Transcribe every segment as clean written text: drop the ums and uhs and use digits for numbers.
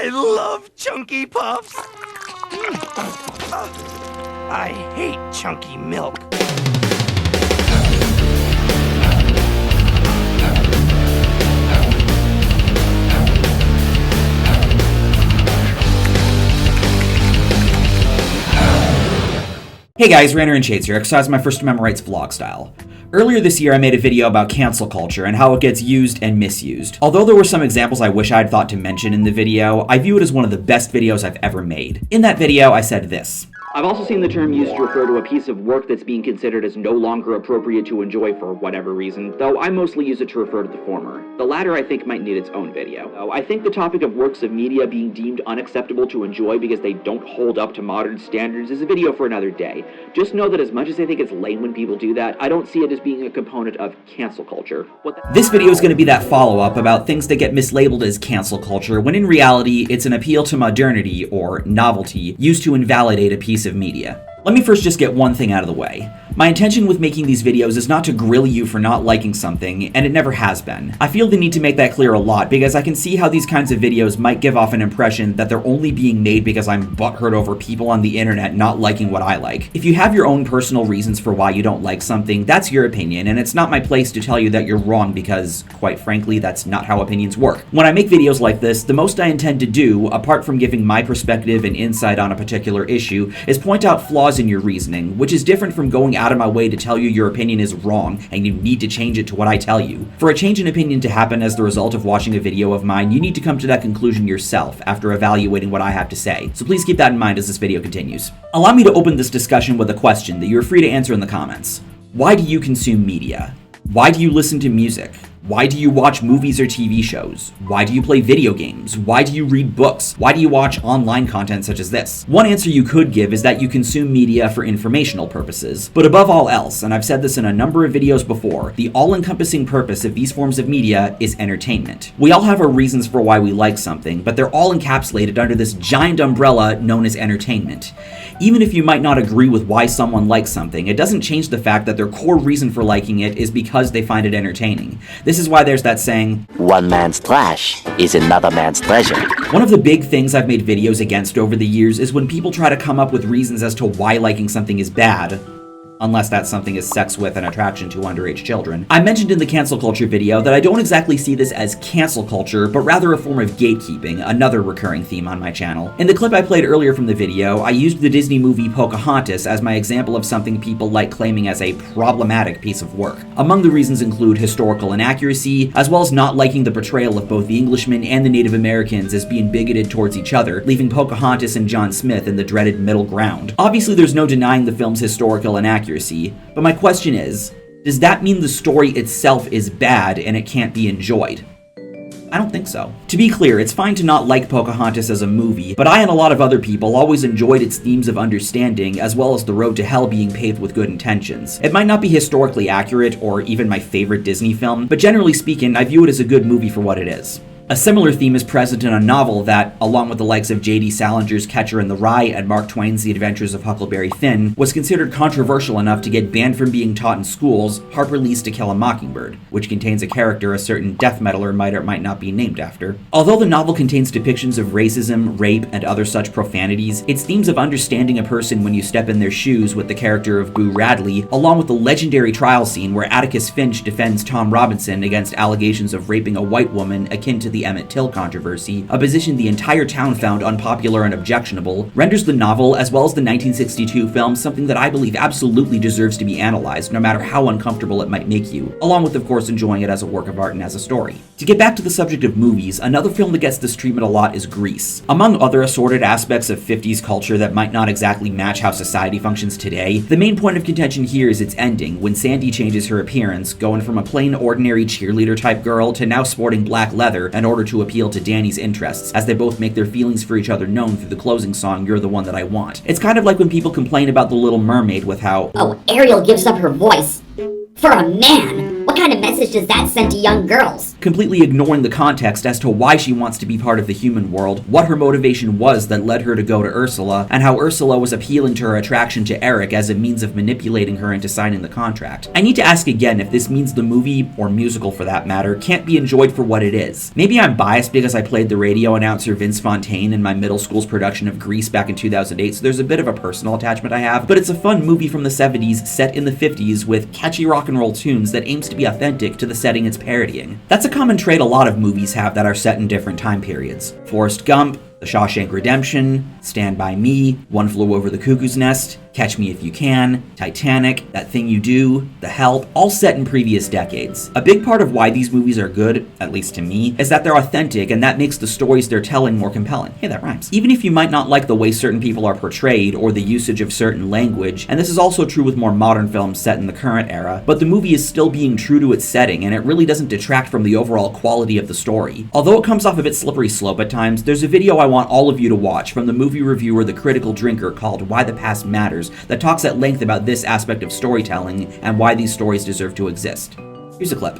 I love Chunky Puffs. I hate chunky milk. Hey guys, RanterInShades here, exercise my First Amendment rights vlog style. Earlier this year I made a video about cancel culture and how it gets used and misused. Although there were some examples I wish I had thought to mention in the video, I view it as one of the best videos I've ever made. In that video I said this. I've also seen the term used to refer to a piece of work that's being considered as no longer appropriate to enjoy for whatever reason, though I mostly use it to refer to the former. The latter I think might need its own video. Though I think the topic of works of media being deemed unacceptable to enjoy because they don't hold up to modern standards is a video for another day. Just know that as much as I think it's lame when people do that, I don't see it as being a component of cancel culture. This video is going to be that follow-up about things that get mislabeled as cancel culture, when in reality it's an appeal to modernity, or novelty, used to invalidate a piece of media. Let me first just get one thing out of the way. My intention with making these videos is not to grill you for not liking something, and it never has been. I feel the need to make that clear a lot because I can see how these kinds of videos might give off an impression that they're only being made because I'm butthurt over people on the internet not liking what I like. If you have your own personal reasons for why you don't like something, that's your opinion, and it's not my place to tell you that you're wrong because, quite frankly, that's not how opinions work. When I make videos like this, the most I intend to do, apart from giving my perspective and insight on a particular issue, is point out flaws in your reasoning, which is different from going out of my way to tell you your opinion is wrong and you need to change it to what I tell you. For a change in opinion to happen as the result of watching a video of mine, you need to come to that conclusion yourself after evaluating what I have to say. So please keep that in mind as this video continues. Allow me to open this discussion with a question that you're free to answer in the comments. Why do you consume media? Why do you listen to music? Why do you watch movies or TV shows? Why do you play video games? Why do you read books? Why do you watch online content such as this? One answer you could give is that you consume media for informational purposes. But above all else, and I've said this in a number of videos before, the all-encompassing purpose of these forms of media is entertainment. We all have our reasons for why we like something, but they're all encapsulated under this giant umbrella known as entertainment. Even if you might not agree with why someone likes something, it doesn't change the fact that their core reason for liking it is because they find it entertaining. This is why there's that saying, one man's trash is another man's treasure. One of the big things I've made videos against over the years is when people try to come up with reasons as to why liking something is bad, unless that something is sex with an attraction to underage children. I mentioned in the cancel culture video that I don't exactly see this as cancel culture, but rather a form of gatekeeping, another recurring theme on my channel. In the clip I played earlier from the video, I used the Disney movie Pocahontas as my example of something people like claiming as a problematic piece of work. Among the reasons include historical inaccuracy, as well as not liking the portrayal of both the Englishmen and the Native Americans as being bigoted towards each other, leaving Pocahontas and John Smith in the dreaded middle ground. Obviously there's no denying the film's historical inaccuracy, but my question is, does that mean the story itself is bad and it can't be enjoyed? I don't think so. To be clear, it's fine to not like Pocahontas as a movie, but I and a lot of other people always enjoyed its themes of understanding, as well as the road to hell being paved with good intentions. It might not be historically accurate, or even my favorite Disney film, but generally speaking, I view it as a good movie for what it is. A similar theme is present in a novel that, along with the likes of J.D. Salinger's Catcher in the Rye and Mark Twain's The Adventures of Huckleberry Finn, was considered controversial enough to get banned from being taught in schools, Harper Lee's To Kill a Mockingbird, which contains a character a certain death metaler might or might not be named after. Although the novel contains depictions of racism, rape, and other such profanities, its themes of understanding a person when you step in their shoes with the character of Boo Radley, along with the legendary trial scene where Atticus Finch defends Tom Robinson against allegations of raping a white woman akin to the Emmett Till controversy, a position the entire town found unpopular and objectionable, renders the novel as well as the 1962 film something that I believe absolutely deserves to be analyzed, no matter how uncomfortable it might make you, along with of course enjoying it as a work of art and as a story. To get back to the subject of movies, another film that gets this treatment a lot is Grease. Among other assorted aspects of 50s culture that might not exactly match how society functions today, the main point of contention here is its ending, when Sandy changes her appearance, going from a plain ordinary cheerleader type girl to now sporting black leather in order to appeal to Danny's interests, as they both make their feelings for each other known through the closing song, You're the One That I Want. It's kind of like when people complain about The Little Mermaid with how, oh, Ariel gives up her voice for a man. What kind of message does that send to young girls? completely ignoring the context as to why she wants to be part of the human world, what her motivation was that led her to go to Ursula, and how Ursula was appealing to her attraction to Eric as a means of manipulating her into signing the contract. I need to ask again if this means the movie, or musical for that matter, can't be enjoyed for what it is. Maybe I'm biased because I played the radio announcer Vince Fontaine in my middle school's production of Grease back in 2008, so there's a bit of a personal attachment I have, but it's a fun movie from the 70s set in the 50s with catchy rock and roll tunes that aims to be authentic to the setting it's parodying. That's a common trait a lot of movies have that are set in different time periods. Forrest Gump, The Shawshank Redemption, Stand By Me, One Flew Over the Cuckoo's Nest, Catch Me If You Can, Titanic, That Thing You Do, The Help, all set in previous decades. A big part of why these movies are good, at least to me, is that they're authentic and that makes the stories they're telling more compelling. Hey, that rhymes. Even if you might not like the way certain people are portrayed or the usage of certain language, and this is also true with more modern films set in the current era, but the movie is still being true to its setting and it really doesn't detract from the overall quality of the story. Although it comes off a bit slippery slope at times, there's a video I want all of you to watch from the movie reviewer The Critical Drinker called Why the Past Matters that talks at length about this aspect of storytelling and why these stories deserve to exist. Here's a clip.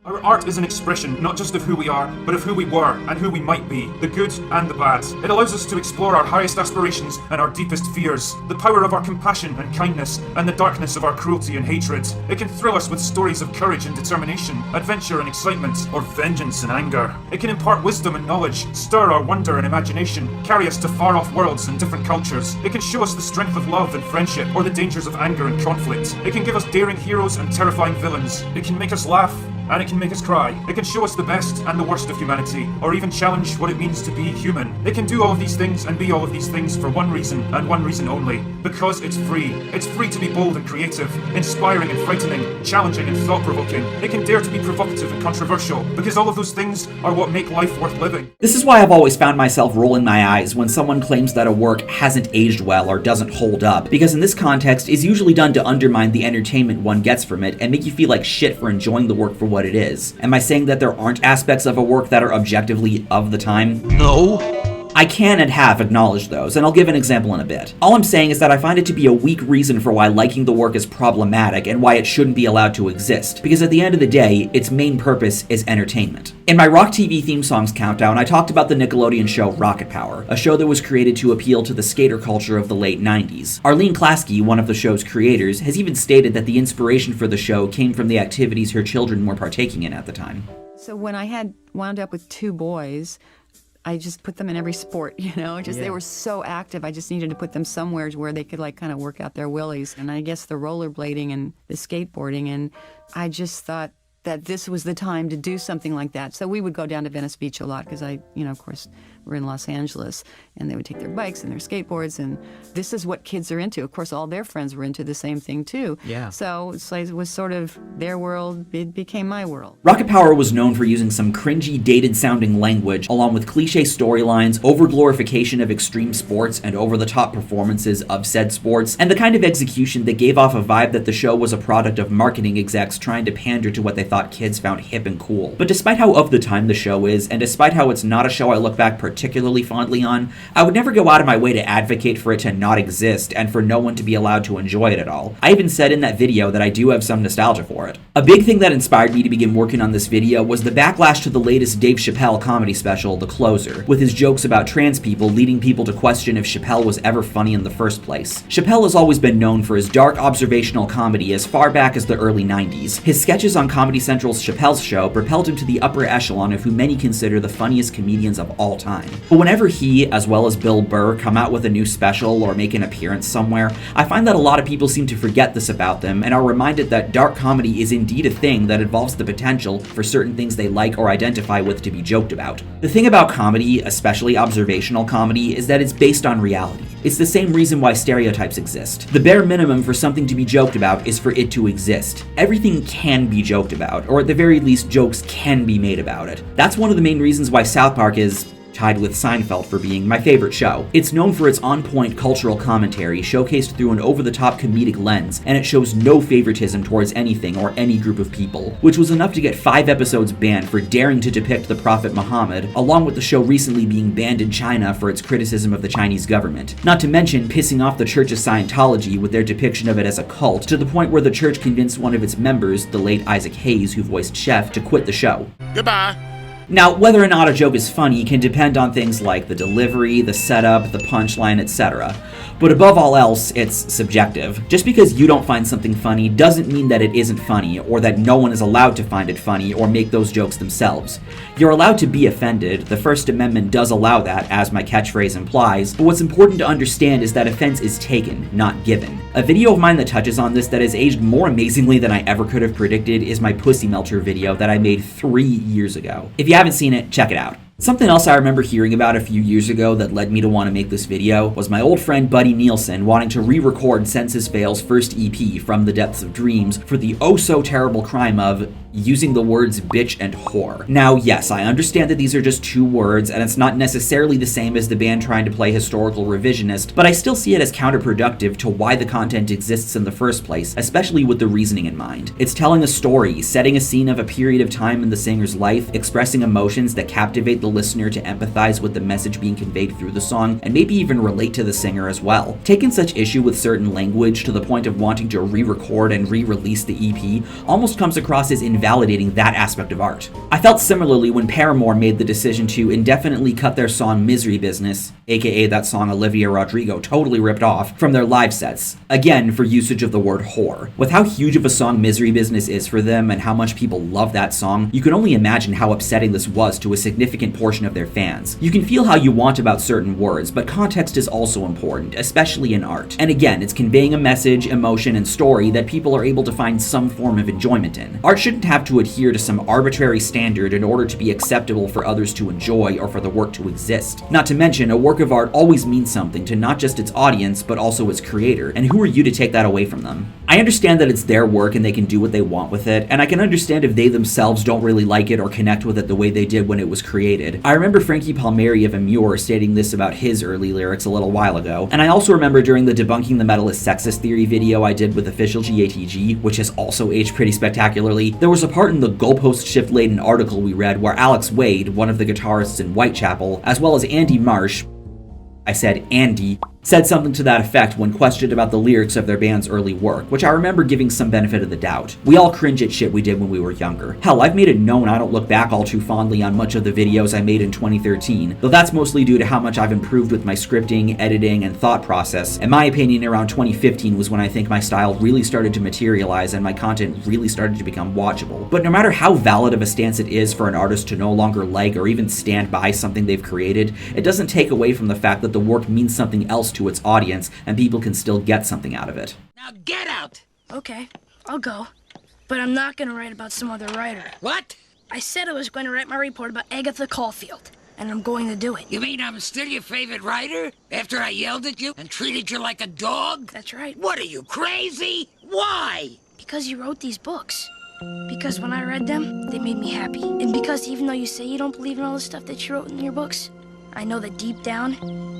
Our art is an expression not just of who we are, but of who we were and who we might be, the good and the bad. It allows us to explore our highest aspirations and our deepest fears, the power of our compassion and kindness, and the darkness of our cruelty and hatred. It can thrill us with stories of courage and determination, adventure and excitement, or vengeance and anger. It can impart wisdom and knowledge, stir our wonder and imagination, carry us to far-off worlds and different cultures. It can show us the strength of love and friendship, or the dangers of anger and conflict. It can give us daring heroes and terrifying villains. It can make us laugh, and it can make us cry. It can show us the best and the worst of humanity, or even challenge what it means to be human. It can do all of these things and be all of these things for one reason, and one reason only. Because it's free. It's free to be bold and creative, inspiring and frightening, challenging and thought-provoking. It can dare to be provocative and controversial, because all of those things are what make life worth living. This is why I've always found myself rolling my eyes when someone claims that a work hasn't aged well or doesn't hold up, because in this context is usually done to undermine the entertainment one gets from it and make you feel like shit for enjoying the work for what it is. Am I saying that there aren't aspects of a work that are objectively of the time? No. I can and have acknowledged those, and I'll give an example in a bit. All I'm saying is that I find it to be a weak reason for why liking the work is problematic and why it shouldn't be allowed to exist, because at the end of the day, its main purpose is entertainment. In my Rock TV theme songs countdown, I talked about the Nickelodeon show Rocket Power, a show that was created to appeal to the skater culture of the late 90s. Arlene Klasky, one of the show's creators, has even stated that the inspiration for the show came from the activities her children were partaking in at the time. So when I had wound up with 2 boys, I just put them in every sport, they were so active. I just needed to put them somewhere where they could kind of work out their willies. And I guess the rollerblading and the skateboarding, and I just thought that this was the time to do something like that. So we would go down to Venice Beach a lot because of course, we're in Los Angeles, and they would take their bikes and their skateboards, and this is what kids are into. Of course, all their friends were into the same thing too. Yeah. So it was sort of their world, it became my world. Rocket Power was known for using some cringy, dated-sounding language, along with cliché storylines, over-glorification of extreme sports, and over-the-top performances of said sports, and the kind of execution that gave off a vibe that the show was a product of marketing execs trying to pander to what they thought kids found hip and cool. But despite how of the time the show is, and despite how it's not a show I look back particularly fondly on, I would never go out of my way to advocate for it to not exist and for no one to be allowed to enjoy it at all. I even said in that video that I do have some nostalgia for it. A big thing that inspired me to begin working on this video was the backlash to the latest Dave Chappelle comedy special, The Closer, with his jokes about trans people leading people to question if Chappelle was ever funny in the first place. Chappelle has always been known for his dark observational comedy as far back as the early 90s. His sketches on Comedy Central's Chappelle's Show propelled him to the upper echelon of who many consider the funniest comedians of all time. But whenever he, as well as Bill Burr, come out with a new special or make an appearance somewhere, I find that a lot of people seem to forget this about them and are reminded that dark comedy is indeed a thing that involves the potential for certain things they like or identify with to be joked about. The thing about comedy, especially observational comedy, is that it's based on reality. It's the same reason why stereotypes exist. The bare minimum for something to be joked about is for it to exist. Everything can be joked about, or at the very least, jokes can be made about it. That's one of the main reasons why South Park is tied with Seinfeld for being my favorite show. It's known for its on-point cultural commentary, showcased through an over-the-top comedic lens, and it shows no favoritism towards anything or any group of people, which was enough to get 5 episodes banned for daring to depict the Prophet Muhammad, along with the show recently being banned in China for its criticism of the Chinese government. Not to mention pissing off the Church of Scientology with their depiction of it as a cult, to the point where the church convinced one of its members, the late Isaac Hayes, who voiced Chef, to quit the show. Goodbye. Now, whether or not a joke is funny can depend on things like the delivery, the setup, the punchline, etc. But above all else, it's subjective. Just because you don't find something funny doesn't mean that it isn't funny, or that no one is allowed to find it funny or make those jokes themselves. You're allowed to be offended. The First Amendment does allow that, as my catchphrase implies, but what's important to understand is that offense is taken, not given. A video of mine that touches on this that has aged more amazingly than I ever could have predicted is my Pussy Melter video that I made 3 years ago. If you haven't seen it, check it out. Something else I remember hearing about a few years ago that led me to want to make this video was my old friend Buddy Nielsen wanting to re-record Census Fail's first EP, From the Depths of Dreams, for the oh-so-terrible crime of using the words bitch and whore. Now, yes, I understand that these are just 2 words, and it's not necessarily the same as the band trying to play historical revisionist, but I still see it as counterproductive to why the content exists in the first place, especially with the reasoning in mind. It's telling a story, setting a scene of a period of time in the singer's life, expressing emotions that captivate the listener to empathize with the message being conveyed through the song, and maybe even relate to the singer as well. Taking such issue with certain language to the point of wanting to re-record and re-release the EP almost comes across as invalidating that aspect of art. I felt similarly when Paramore made the decision to indefinitely cut their song Misery Business, aka that song Olivia Rodrigo totally ripped off, from their live sets, again for usage of the word whore. With how huge of a song Misery Business is for them and how much people love that song, you can only imagine how upsetting this was to a significant portion of their fans. You can feel how you want about certain words, but context is also important, especially in art. And again, it's conveying a message, emotion, and story that people are able to find some form of enjoyment in. Art shouldn't have to adhere to some arbitrary standard in order to be acceptable for others to enjoy or for the work to exist. Not to mention, a work of art always means something to not just its audience, but also its creator, and who are you to take that away from them? I understand that it's their work and they can do what they want with it, and I can understand if they themselves don't really like it or connect with it the way they did when it was created. I remember Frankie Palmieri of Amur stating this about his early lyrics a little while ago, and I also remember during the Debunking the Metal is Sexist Theory video I did with Official GATG, which has also aged pretty spectacularly, there was a part in the goalpost shift-laden article we read where Alex Wade, one of the guitarists in Whitechapel, as well as Andy Marsh, I said Andy, said something to that effect when questioned about the lyrics of their band's early work, which I remember giving some benefit of the doubt. We all cringe at shit we did when we were younger. Hell, I've made it known I don't look back all too fondly on much of the videos I made in 2013, though that's mostly due to how much I've improved with my scripting, editing, and thought process. In my opinion, around 2015 was when I think my style really started to materialize and my content really started to become watchable. But no matter how valid of a stance it is for an artist to no longer like or even stand by something they've created, it doesn't take away from the fact that the work means something else to its audience and people can still get something out of it. Now get out! Okay, I'll go. But I'm not gonna write about some other writer. What? I said I was going to write my report about Agatha Caulfield, and I'm going to do it. You mean I'm still your favorite writer? After I yelled at you and treated you like a dog? That's right. What are you, crazy? Why? Because you wrote these books. Because when I read them, they made me happy. And because even though you say you don't believe in all the stuff that you wrote in your books, I know that deep down,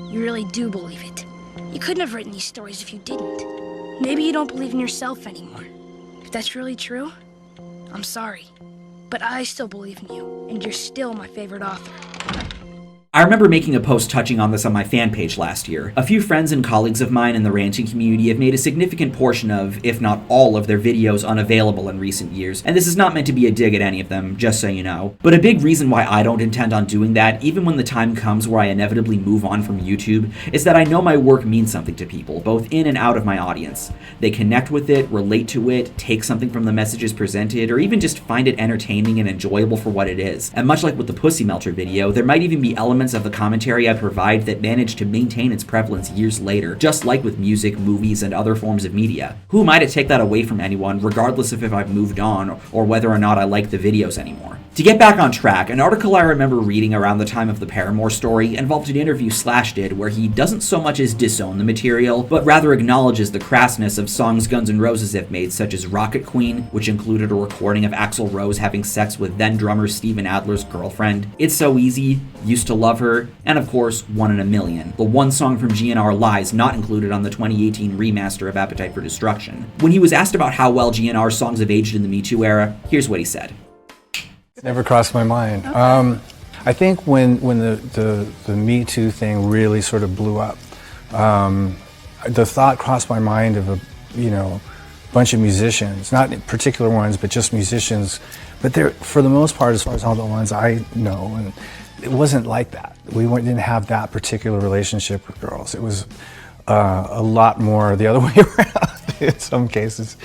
you really do believe it. You couldn't have written these stories if you didn't. Maybe you don't believe in yourself anymore. If that's really true, I'm sorry. But I still believe in you, and you're still my favorite author. I remember making a post touching on this on my fan page last year. A few friends and colleagues of mine in the ranting community have made a significant portion of, if not all of their videos unavailable in recent years, and this is not meant to be a dig at any of them, just so you know. But a big reason why I don't intend on doing that, even when the time comes where I inevitably move on from YouTube, is that I know my work means something to people, both in and out of my audience. They connect with it, relate to it, take something from the messages presented, or even just find it entertaining and enjoyable for what it is. And much like with the Pussy Melter video, there might even be elements of the commentary I provide that manage to maintain its prevalence years later, just like with music, movies, and other forms of media. Who am I to take that away from anyone, regardless of if I've moved on or whether or not I like the videos anymore? To get back on track, an article I remember reading around the time of the Paramore story involved an interview Slash did where he doesn't so much as disown the material, but rather acknowledges the crassness of songs Guns N' Roses have made, such as Rocket Queen, which included a recording of Axl Rose having sex with then drummer Steven Adler's girlfriend, It's So Easy, Used to Love Love Her, and of course, One in a Million, the one song from GNR Lies not included on the 2018 remaster of Appetite for Destruction. When he was asked about how well GNR's songs have aged in the Me Too era, here's what he said. Never crossed my mind. I think when the Me Too thing really sort of blew up, the thought crossed my mind of a bunch of musicians, not particular ones, but just musicians. But they're, for the most part, as far as all the ones I know, and it wasn't like that. We didn't have that particular relationship with girls. It was a lot more the other way around in some cases.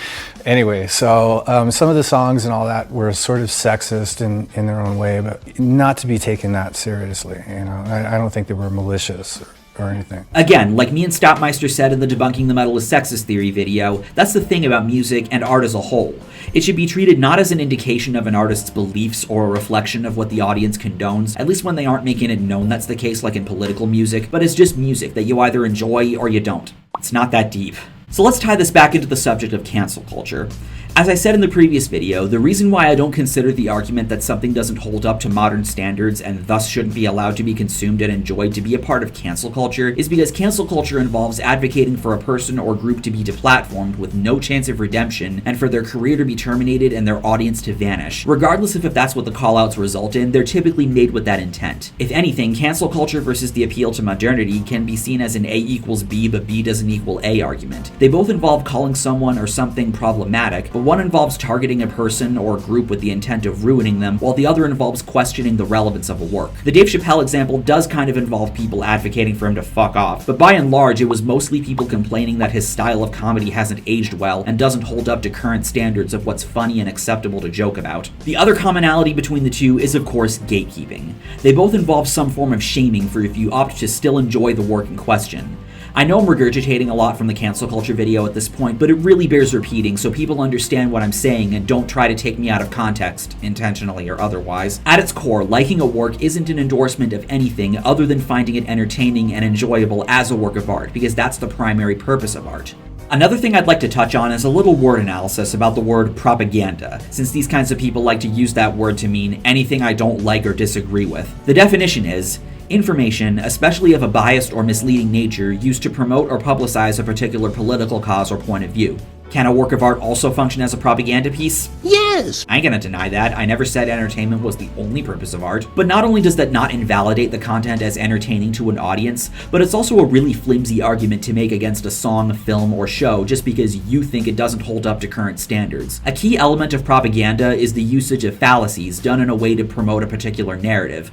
Anyway, so some of the songs and all that were sort of sexist in their own way, but not to be taken that seriously. I don't think they were malicious or anything. Again, like me and Stoppmeister said in the Debunking the Metal is Sexist theory video, that's the thing about music and art as a whole. It should be treated not as an indication of an artist's beliefs or a reflection of what the audience condones, at least when they aren't making it known that's the case like in political music, but as just music that you either enjoy or you don't. It's not that deep. So let's tie this back into the subject of cancel culture. As I said in the previous video, the reason why I don't consider the argument that something doesn't hold up to modern standards and thus shouldn't be allowed to be consumed and enjoyed to be a part of cancel culture is because cancel culture involves advocating for a person or group to be deplatformed with no chance of redemption and for their career to be terminated and their audience to vanish. Regardless of if that's what the callouts result in, they're typically made with that intent. If anything, cancel culture versus the appeal to modernity can be seen as an A equals B but B doesn't equal A argument. They both involve calling someone or something problematic, but one involves targeting a person or group with the intent of ruining them, while the other involves questioning the relevance of a work. The Dave Chappelle example does kind of involve people advocating for him to fuck off, but by and large it was mostly people complaining that his style of comedy hasn't aged well and doesn't hold up to current standards of what's funny and acceptable to joke about. The other commonality between the two is of course gatekeeping. They both involve some form of shaming for if you opt to still enjoy the work in question. I know I'm regurgitating a lot from the cancel culture video at this point, but it really bears repeating so people understand what I'm saying and don't try to take me out of context, intentionally or otherwise. At its core, liking a work isn't an endorsement of anything other than finding it entertaining and enjoyable as a work of art, because that's the primary purpose of art. Another thing I'd like to touch on is a little word analysis about the word propaganda, since these kinds of people like to use that word to mean anything I don't like or disagree with. The definition is information, especially of a biased or misleading nature, used to promote or publicize a particular political cause or point of view. Can a work of art also function as a propaganda piece? Yes! I ain't gonna deny that. I never said entertainment was the only purpose of art. But not only does that not invalidate the content as entertaining to an audience, but it's also a really flimsy argument to make against a song, film, or show just because you think it doesn't hold up to current standards. A key element of propaganda is the usage of fallacies done in a way to promote a particular narrative.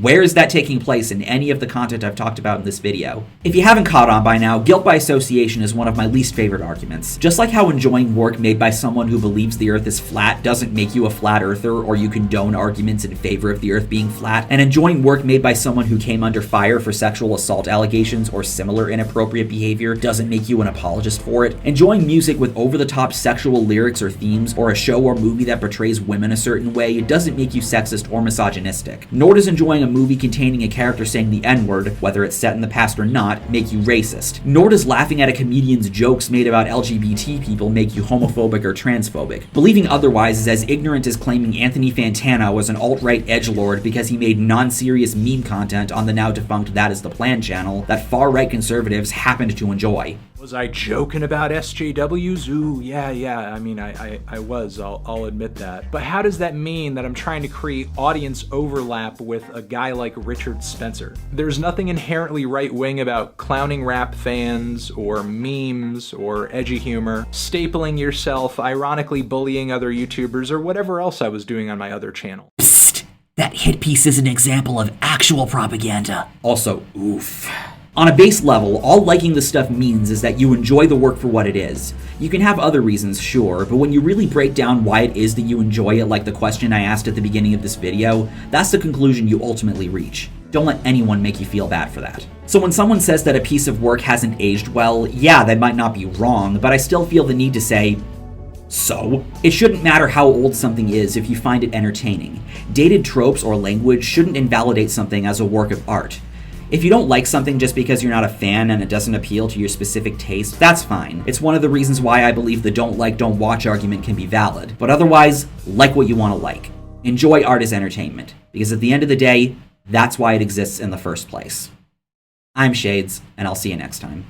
Where is that taking place in any of the content I've talked about in this video? If you haven't caught on by now, guilt by association is one of my least favorite arguments. Just like how enjoying work made by someone who believes the earth is flat doesn't make you a flat earther or you condone arguments in favor of the earth being flat, and enjoying work made by someone who came under fire for sexual assault allegations or similar inappropriate behavior doesn't make you an apologist for it, enjoying music with over-the-top sexual lyrics or themes or a show or movie that portrays women a certain way doesn't make you sexist or misogynistic. Nor does enjoying a movie containing a character saying the N-word, whether it's set in the past or not, make you racist. Nor does laughing at a comedian's jokes made about LGBT people make you homophobic or transphobic. Believing otherwise is as ignorant as claiming Anthony Fantano was an alt-right edgelord because he made non-serious meme content on the now defunct That Is the Plan channel that far-right conservatives happened to enjoy. Was I joking about SJWs? Ooh, yeah, I mean, I was, I'll admit that. But how does that mean that I'm trying to create audience overlap with a guy like Richard Spencer? There's nothing inherently right-wing about clowning rap fans, or memes, or edgy humor, stapling yourself, ironically bullying other YouTubers, or whatever else I was doing on my other channel. Psst! That hit piece is an example of actual propaganda. Also, oof. On a base level, all liking the stuff means is that you enjoy the work for what it is. You can have other reasons, sure, but when you really break down why it is that you enjoy it, like the question I asked at the beginning of this video, that's the conclusion you ultimately reach. Don't let anyone make you feel bad for that. So when someone says that a piece of work hasn't aged well, yeah, they might not be wrong, but I still feel the need to say, so? It shouldn't matter how old something is if you find it entertaining. Dated tropes or language shouldn't invalidate something as a work of art. If you don't like something just because you're not a fan and it doesn't appeal to your specific taste, that's fine. It's one of the reasons why I believe the don't like, don't watch argument can be valid. But otherwise, like what you want to like. Enjoy art as entertainment. Because at the end of the day, That's why it exists in the first place. I'm Shades, and I'll see you next time.